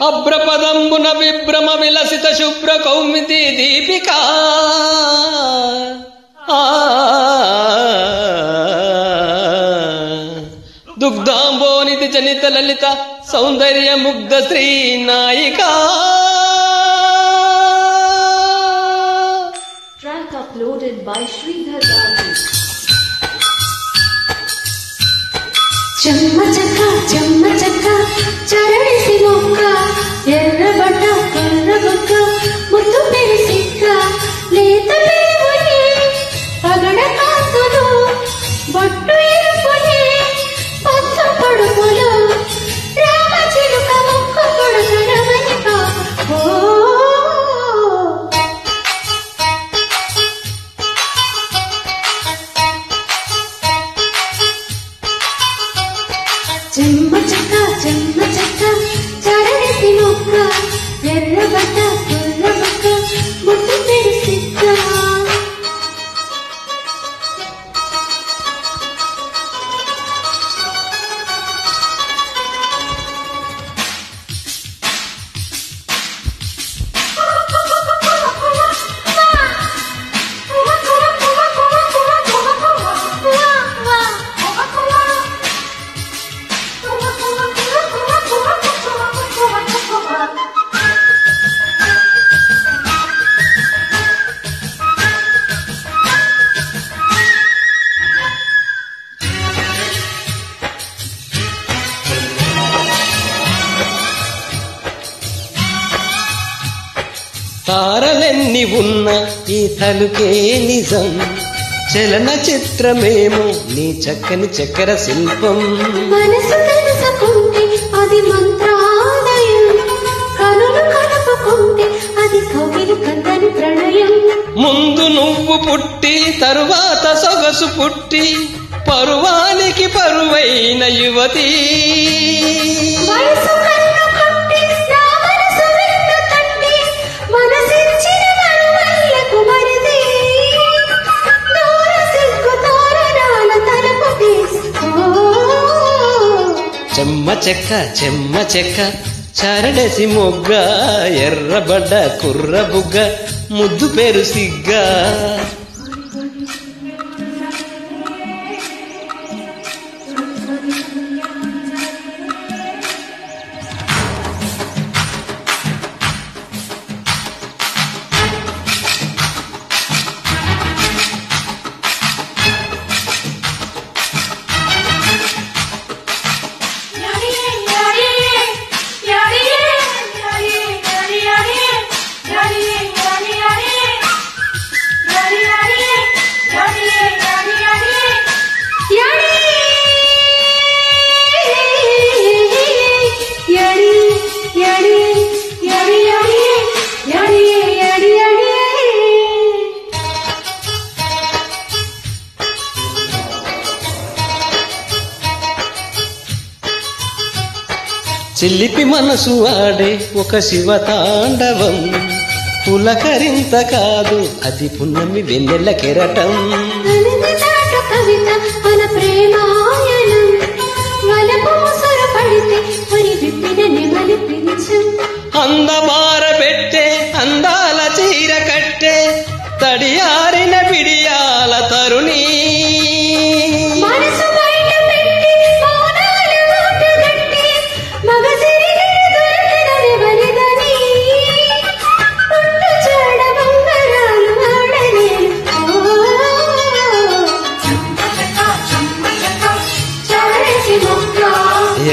అభ్రపదంబున విభ్రమ విలసిత శుభ్ర కౌమిది దీపికా దుగ్ధాంబోనిధి జనిత లలిత సౌందర్య Mugdha Shri నాయికా. Track uploaded by Sridhar Raju. చెమ్మ చెక్క చరణిసి మొక్క ఎర్రబడ్డ కొర్రబొక్క ముద్దు పెరిసిక్క లేత పేరుని పగడ కాసులు బొట్టు ఎరుపుని పచ్చ పడుపులు రామ చిలుక మొక్క కొడుకు రమణిక. చెమ్మ చెక్క చరణిసి మొక్క ఎర్రబడ్డ కొర్రబొక్క ముద్దు పెరిసిక్క. తారలెన్ని ఉన్న ఈ తలుకే నిజం చలన చిత్రమేమో నీ చక్కని చక్కెర శిల్పం. మనసు తెలుసుకుంటే అది మంత్రాలయం కనులు కలుపుకుంటే అది కవిలు కందని ప్రణయం. ముందు నువ్వు పుట్టి తరువాత సొగసు పుట్టి పరువానికి పరువైన యువతి. చెమ్మ చెక్క చరణసి మొగ్గ ఎర్రబడ్డ కుర్రబుగ్గ ముద్దు పేరు సిగ్గా. చిల్లిపి మనసు ఆడే ఒక శివతాండవం పులకరింత కాదు అది పున్నమి వెన్నెల కెరటం. కవిత మన ప్రేమాయణం వలపు ముసరు పడితే మరి విప్పిన నెమలి పింఛం. అందమార పెట్టే అందాల చీర కట్టే తడియారిన బిడియాల తరుణి.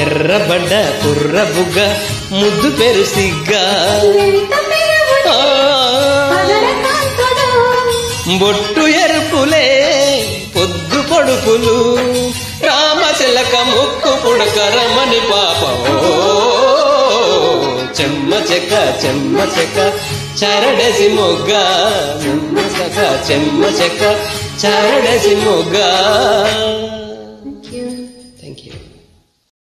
ఎర్రబడ్డ కుర్రబుగ్గ ముద్దు పేరు సిగ్గా. బొట్టు ఎరుపులే పొద్దు పొడుపులు రామచిలక ముక్కు పుడక రమణి పాపం. చెమ్మ చెక్క చరణసి మొగ్గ చెమ్మ చెక్క చరణసి మొగ్గ.